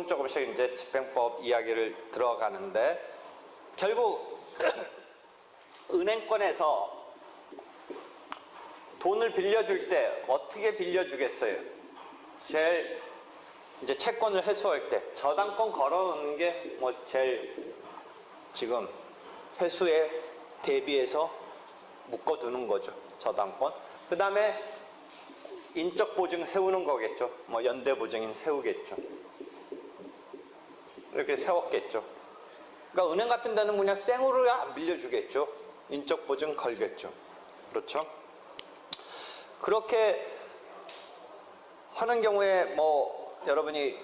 조금씩 이제 집행법 이야기를 들어가는데, 결국 은행권에서 돈을 빌려줄 때 어떻게 빌려주겠어요? 제일 이제 채권을 회수할 때 저당권 걸어놓는 게 뭐 제일 지금 회수에 대비해서 묶어두는 거죠. 저당권. 그 다음에 인적 보증 세우는 거겠죠. 뭐 연대 보증인 세우겠죠. 이렇게 세웠겠죠. 그러니까 은행 같은 데는 그냥 생으로야 안 빌려주겠죠. 인적 보증 걸겠죠. 그렇죠? 그렇게 하는 경우에 뭐 여러분이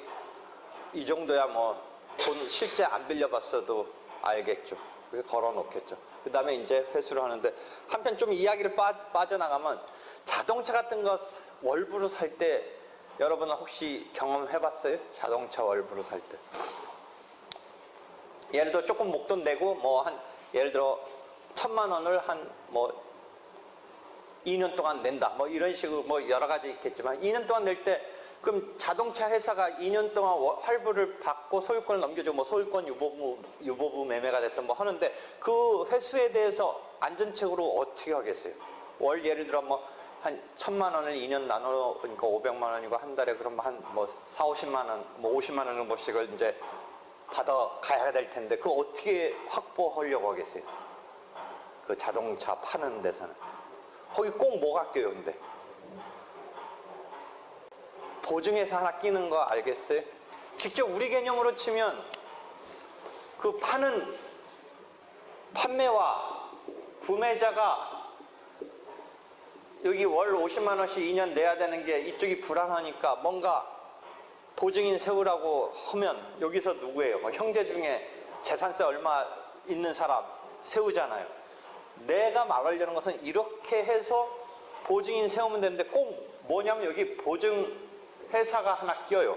이 정도야 뭐 돈 실제 안 빌려봤어도 알겠죠. 그래서 걸어놓겠죠. 그 다음에 이제 회수를 하는데, 한편 좀 이야기를 빠져나가면 자동차 같은 거 월부로 살 때 여러분은 혹시 경험해봤어요? 자동차 월부로 살 때. 예를 들어 조금 목돈 내고 뭐 한 예를 들어 1,000만 원을 한 뭐 2년 동안 낸다. 뭐 이런 식으로 뭐 여러 가지 있겠지만 2년 동안 낼 때 그럼 자동차 회사가 2년 동안 할부를 받고 소유권을 넘겨주고 뭐 소유권 유보부 매매가 됐던 뭐 하는데, 그 회수에 대해서 안전책으로 어떻게 하겠어요? 월 예를 들어 뭐 한 1,000만 원을 2년 나누니까 500만 원이고 한 달에 그럼 한 뭐 4, 50만 원, 뭐 50만 원 정도씩을 이제 받아가야 될 텐데 그거 어떻게 확보하려고 하겠어요? 그 자동차 파는 데서는. 거기 꼭 뭐가 껴요, 근데? 보증회사 하나 끼는 거 알겠어요? 직접 우리 개념으로 치면 그 파는 판매와 구매자가 여기 월 50만 원씩 2년 내야 되는 게 이쪽이 불안하니까 뭔가 보증인 세우라고 하면 여기서 누구예요? 뭐 형제 중에 재산세 얼마 있는 사람 세우잖아요. 내가 말하려는 것은 이렇게 해서 보증인 세우면 되는데 꼭 뭐냐면 여기 보증회사가 하나 껴요.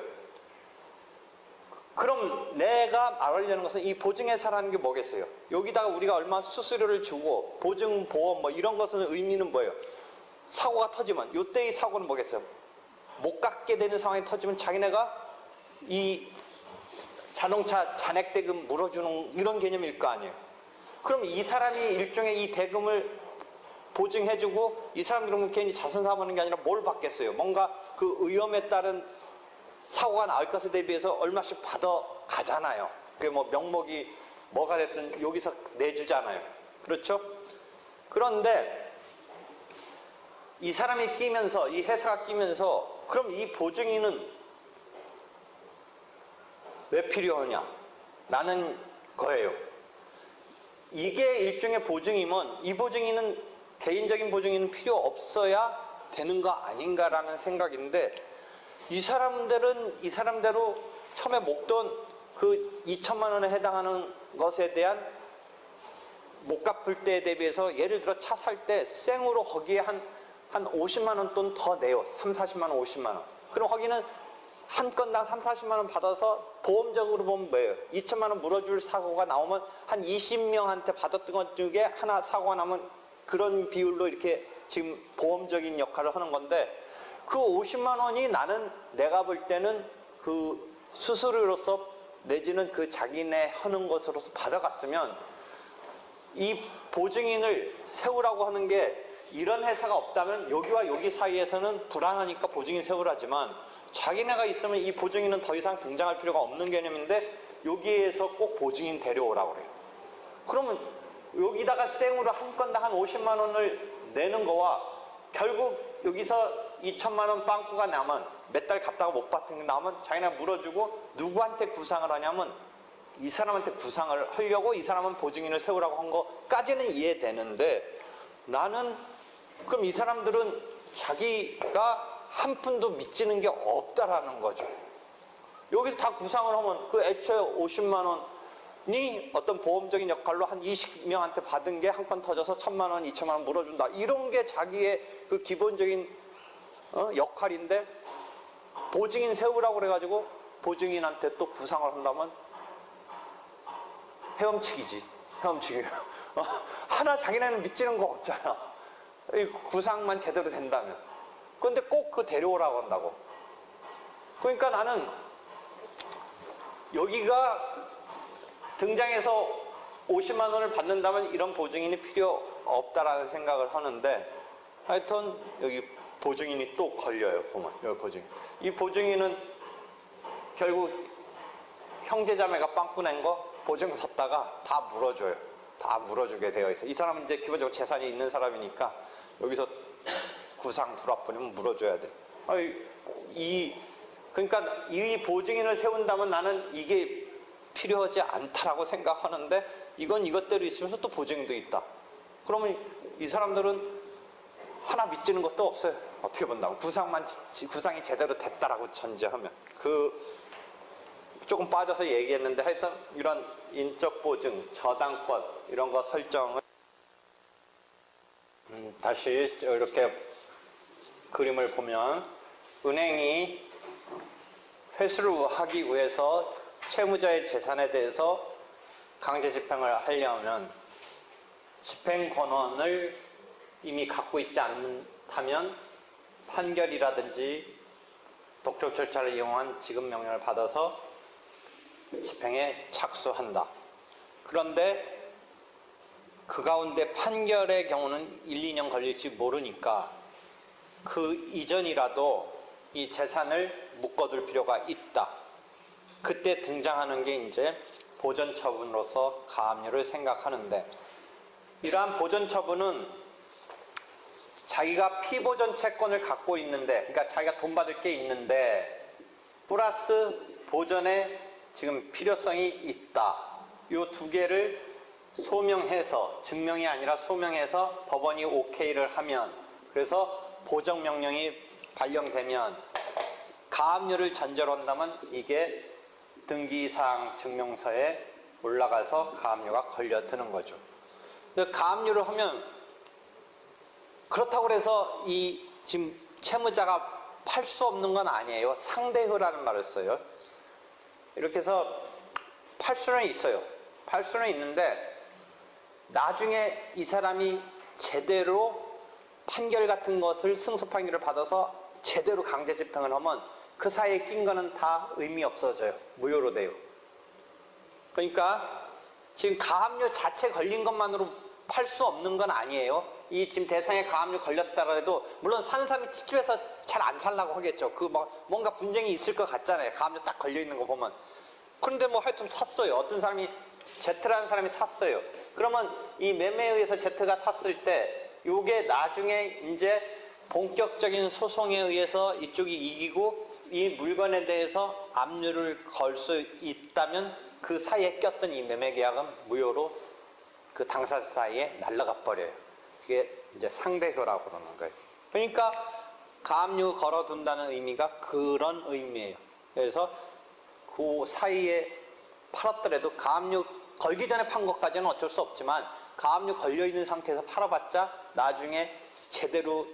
그럼 내가 말하려는 것은 이 보증회사라는 게 뭐겠어요? 여기다가 우리가 얼마 수수료를 주고 보증보험 뭐 이런 것은 의미는 뭐예요? 사고가 터지면 요때의 사고는 뭐겠어요? 못 갚게 되는 상황이 터지면 자기네가 이 자동차 잔액대금 물어주는 이런 개념일 거 아니에요. 그럼 이 사람이 일종의 이 대금을 보증해주고 이 사람들은 괜히 자선사업하는 게 아니라 뭘 받겠어요? 뭔가 그 위험에 따른 사고가 나을 것에 대비해서 얼마씩 받아가잖아요. 그게 뭐 명목이 뭐가 됐든 여기서 내주잖아요. 그렇죠? 그런데 이 사람이 끼면서, 이 회사가 끼면서 그럼 이 보증인은 왜 필요하냐? 라는 거예요. 이게 일종의 보증이면 이 보증인은, 개인적인 보증인은 필요 없어야 되는 거 아닌가라는 생각인데, 이 사람들은 이 사람대로 처음에 목돈 그 2,000만 원에 해당하는 것에 대한 못 갚을 때에 대비해서 예를 들어 차 살 때 생으로 거기에 한 50만 원 돈 더 내요. 3, 40만 원, 50만 원. 그럼 거기는 한 건당 3, 40만 원 받아서 보험적으로 보면 뭐예요? 2,000만 원 물어줄 사고가 나오면 한 20명한테 받았던 것 중에 하나 사고가 나면 그런 비율로 이렇게 지금 보험적인 역할을 하는 건데, 그 50만 원이 나는 내가 볼 때는 그 수수료로서 내지는 그 자기네 하는 것으로서 받아갔으면 이 보증인을 세우라고 하는 게, 이런 회사가 없다면 여기와 여기 사이에서는 불안하니까 보증인 세우라지만 자기네가 있으면 이 보증인은 더 이상 등장할 필요가 없는 개념인데 여기에서 꼭 보증인 데려오라고 그래요. 그러면 여기다가 생으로 한 건당 한 50만 원을 내는 거와 결국 여기서 2,000만 원 빵꾸가 나면 몇 달 갚다가 못 받은 게 나오면 자기네가 물어주고 누구한테 구상을 하냐면 이 사람한테 구상을 하려고 이 사람은 보증인을 세우라고 한 거까지는 이해되는데, 나는 그럼 이 사람들은 자기가 한 푼도 미치는 게 없다라는 거죠. 여기서 다 구상을 하면 그 애초에 50만 원이 어떤 보험적인 역할로 한 20명한테 받은 게 한 건 터져서 1,000만 원, 2,000만 원 물어준다. 이런 게 자기의 그 기본적인 역할인데, 보증인 세우라고 그래가지고 보증인한테 또 구상을 한다면 헤엄치기지. 헤엄치기. 하나 자기네는 미치는 거 없잖아. 이 구상만 제대로 된다면. 그런데 꼭 그 데려오라고 한다고. 그러니까 나는 여기가 등장해서 50만 원을 받는다면 이런 보증인이 필요 없다라는 생각을 하는데, 하여튼 여기 보증인이 또 걸려요. 보면 여기 보증인. 이 보증인은 결국 형제자매가 빵꾸 낸 거 보증 섰다가 다 물어줘요. 다 물어주게 되어 있어요. 이 사람은 이제 기본적으로 재산이 있는 사람이니까 여기서 구상 두랍버리면 물어줘야 돼. 그러니까 이 보증인을 세운다면 나는 이게 필요하지 않다라고 생각하는데, 이건 이것대로 있으면서 또 보증인도 있다. 그러면 이 사람들은 하나 믿지는 것도 없어요. 어떻게 본다면 구상이 제대로 됐다라고 전제하면. 조금 빠져서 얘기했는데, 하여튼 이런 인적 보증, 저당권 이런 거 설정을 다시 이렇게 그림을 보면, 은행이 회수를 하기 위해서 채무자의 재산에 대해서 강제 집행을 하려면 집행 권한을 이미 갖고 있지 않다면 판결이라든지 독촉 절차를 이용한 지급 명령을 받아서 집행에 착수한다. 그런데 그 가운데 판결의 경우는 1, 2년 걸릴지 모르니까 그 이전이라도 이 재산을 묶어둘 필요가 있다. 그때 등장하는 게 이제 보전처분으로서 가압류를 생각하는데, 이러한 보전처분은 자기가 피보전 채권을 갖고 있는데, 그러니까 자기가 돈 받을 게 있는데 플러스 보전에 지금 필요성이 있다. 이 두 개를 소명해서, 증명이 아니라 소명해서 법원이 오케이를 하면, 그래서 보정명령이 발령되면 가압류를 전제로 한다면 이게 등기사항 증명서에 올라가서 가압류가 걸려드는 거죠. 가압류를 하면, 그렇다고 해서 이 지금 채무자가 팔 수 없는 건 아니에요. 상대효라는 말을 써요. 이렇게 해서 팔 수는 있어요. 팔 수는 있는데 나중에 이 사람이 제대로 판결 같은 것을, 승소 판결을 받아서 제대로 강제 집행을 하면 그 사이에 낀 거는 다 의미 없어져요. 무효로 돼요. 그러니까 지금 가압류 자체 걸린 것만으로 팔 수 없는 건 아니에요. 이 지금 대상에 가압류 걸렸다고 해도, 물론 사는 사람이 집에서 잘 안 살라고 하겠죠. 뭔가 분쟁이 있을 것 같잖아요. 가압류 딱 걸려 있는 거 보면. 그런데 하여튼 샀어요. 어떤 사람이, Z라는 사람이 샀어요. 그러면 이 매매에 의해서 Z가 샀을 때 이게 나중에 이제 본격적인 소송에 의해서 이쪽이 이기고 이 물건에 대해서 압류를 걸 수 있다면 그 사이에 꼈던 이 매매 계약은 무효로 그 당사자 사이에 날아가 버려요. 그게 이제 상대효라고 그러는 거예요. 그러니까 가압류 걸어둔다는 의미가 그런 의미예요. 그래서 그 사이에 팔았더라도, 가압류 걸기 전에 판 것까지는 어쩔 수 없지만 가압류 걸려있는 상태에서 팔아봤자 나중에 제대로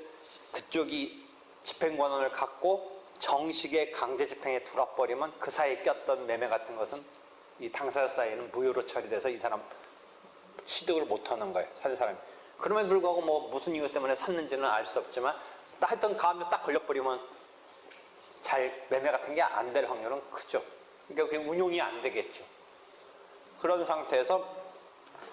그쪽이 집행권한을 갖고 정식의 강제 집행에 들어버리면 그 사이에 꼈던 매매 같은 것은 이 당사자 사이에는 무효로 처리돼서 이 사람 취득을 못하는 거예요. 산 사람이. 그럼에도 불구하고 무슨 이유 때문에 샀는지는 알 수 없지만 하여튼 가압류 딱 걸려버리면 잘 매매 같은 게 안 될 확률은 크죠. 그러니까 그게 운용이 안 되겠죠. 그런 상태에서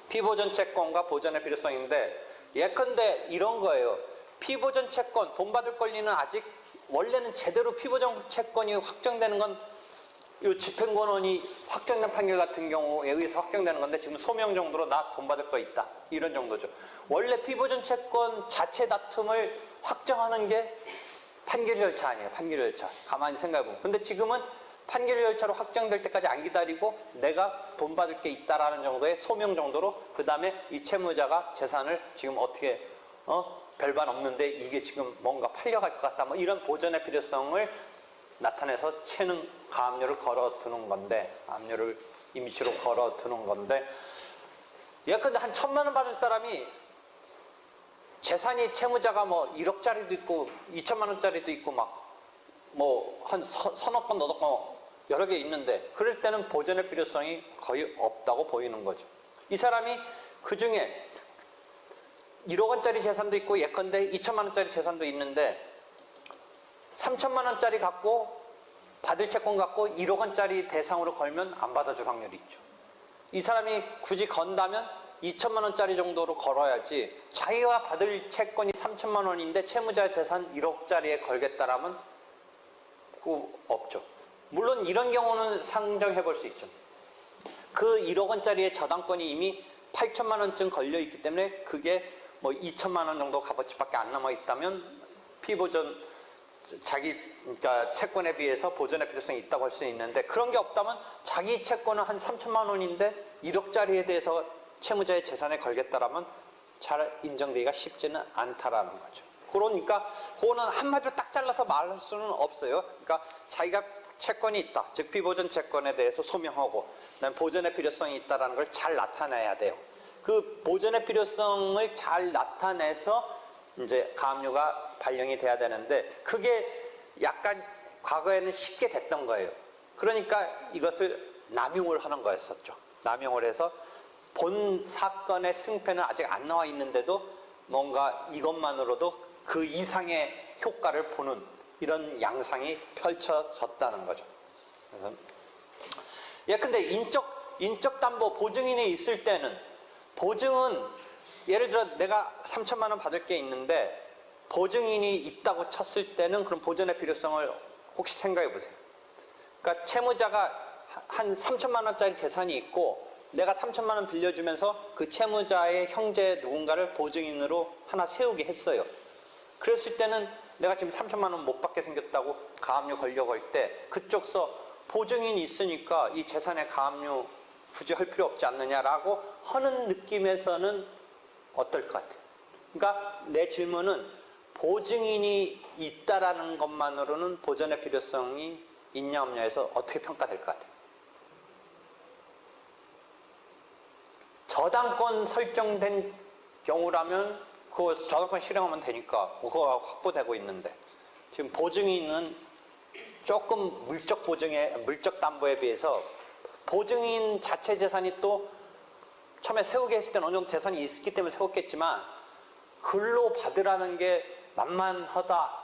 피보전 채권과 보전의 필요성인데, 예컨대 이런 거예요. 피보전 채권, 돈 받을 권리는 아직 원래는 제대로 피보전 채권이 확정되는 건 이 집행권원이 확정된 판결 같은 경우에 의해서 확정되는 건데, 지금 소명 정도로 나 돈 받을 거 있다, 이런 정도죠. 원래 피보전 채권 자체 다툼을 확정하는 게 판결 절차 아니에요. 판결 절차. 가만히 생각해보면. 근데 지금은 판결 절차로 확정될 때까지 안 기다리고 내가 돈 받을 게 있다라는 정도의 소명 정도로, 그 다음에 이 채무자가 재산을 지금 어떻게 별반 없는데 이게 지금 뭔가 팔려갈 것 같다, 이런 보전의 필요성을 나타내서 채는 가압류를 걸어두는 건데, 압류를 임시로 걸어두는 건데, 예컨대 한 1,000만 원 받을 사람이 재산이, 채무자가 1억짜리도 있고 2천만 원짜리도 있고 한 서너 건 너댓 건 여러 개 있는데, 그럴 때는 보전의 필요성이 거의 없다고 보이는 거죠. 이 사람이 그 중에 1억 원짜리 재산도 있고 예컨대 2천만 원짜리 재산도 있는데 3천만 원짜리 갖고 받을 채권 갖고 1억 원짜리 대상으로 걸면 안 받아줄 확률이 있죠. 이 사람이 굳이 건다면 2천만 원짜리 정도로 걸어야지 자기가 받을 채권이 3천만 원인데 채무자 재산 1억짜리에 걸겠다라면 그거 없죠. 물론 이런 경우는 상정해 볼 수 있죠. 그 1억 원짜리의 저당권이 이미 8천만 원쯤 걸려 있기 때문에 그게 뭐 2천만 원 정도 값어치밖에 안 남아 있다면 피보전 그러니까 채권에 비해서 보전의 필요성이 있다고 할 수 있는데 그런 게 없다면 자기 채권은 한 3천만 원인데 1억짜리에 대해서 채무자의 재산에 걸겠다라면 잘 인정되기가 쉽지는 않다라는 거죠. 그러니까 그거는 한마디로 딱 잘라서 말할 수는 없어요. 그러니까 자기가 채권이 있다, 즉 피보전 채권에 대해서 소명하고 그다음에 보전의 필요성이 있다라는 걸 잘 나타내야 돼요. 그 보전의 필요성을 잘 나타내서 이제 가압류가 발령이 돼야 되는데 그게 약간 과거에는 쉽게 됐던 거예요. 그러니까 이것을 남용을 하는 거였었죠. 남용을 해서 본 사건의 승패는 아직 안 나와 있는데도 뭔가 이것만으로도 그 이상의 효과를 보는 이런 양상이 펼쳐졌다는 거죠. 그래서 근데 인적 담보 보증인이 있을 때는 보증은 예를 들어 내가 3천만 원 받을 게 있는데 보증인이 있다고 쳤을 때는 그럼 보전의 필요성을 혹시 생각해 보세요. 그러니까 채무자가 한 3천만 원짜리 재산이 있고 내가 3천만 원 빌려주면서 그 채무자의 형제 누군가를 보증인으로 하나 세우게 했어요. 그랬을 때는 내가 지금 3천만 원 못 받게 생겼다고 가압류 걸려고 할 때 그쪽서 보증인이 있으니까 이 재산에 가압류 굳이 할 필요 없지 않느냐라고 하는 느낌에서는 어떨 것 같아요? 그러니까 내 질문은 보증인이 있다라는 것만으로는 보전의 필요성이 있냐 없냐에서 어떻게 평가될 것 같아요? 저당권 설정된 경우라면 그 저당권 실행하면 되니까 그거 확보되고 있는데 지금 보증인은 조금 물적 담보에 비해서 보증인 자체 재산이 또 처음에 세우게 했을 때는 어느 정도 재산이 있었기 때문에 세웠겠지만 글로 받으라는 게 만만하다,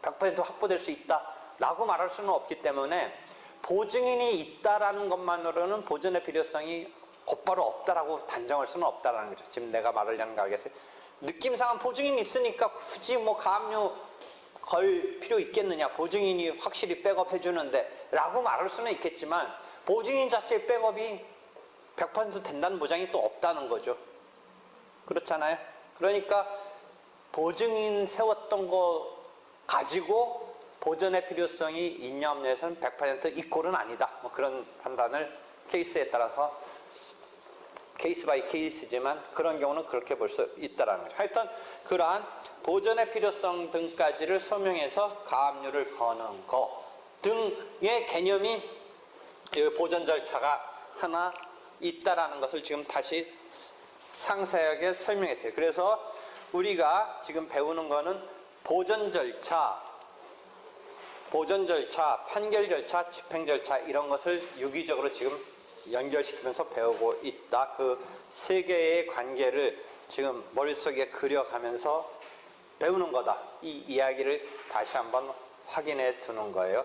100% 확보될 수 있다 라고 말할 수는 없기 때문에 보증인이 있다라는 것만으로는 보전의 필요성이 곧바로 없다라고 단정할 수는 없다라는 거죠. 지금 내가 말하려는 거 알겠어요? 느낌상은 보증인이 있으니까 굳이 뭐 가압류 걸 필요 있겠느냐, 보증인이 확실히 백업 해주는데 라고 말할 수는 있겠지만 보증인 자체의 백업이 100% 된다는 보장이 또 없다는 거죠. 그렇잖아요. 그러니까 보증인 세웠던 거 가지고 보전의 필요성이 있냐 없냐에서는 100% 이꼴은 아니다. 뭐 그런 판단을 케이스에 따라서 케이스 바이 케이스지만 그런 경우는 그렇게 볼 수 있다는 거죠. 하여튼 그러한 보전의 필요성 등까지를 소명해서 가압류를 거는 거 등의 개념이 보전 절차가 하나 있다라는 것을 지금 다시 상세하게 설명했어요. 그래서 우리가 지금 배우는 거는 보전 절차, 판결 절차, 집행 절차 이런 것을 유기적으로 지금 연결시키면서 배우고 있다. 그 세 개의 관계를 지금 머릿속에 그려가면서 배우는 거다. 이 이야기를 다시 한번 확인해 두는 거예요.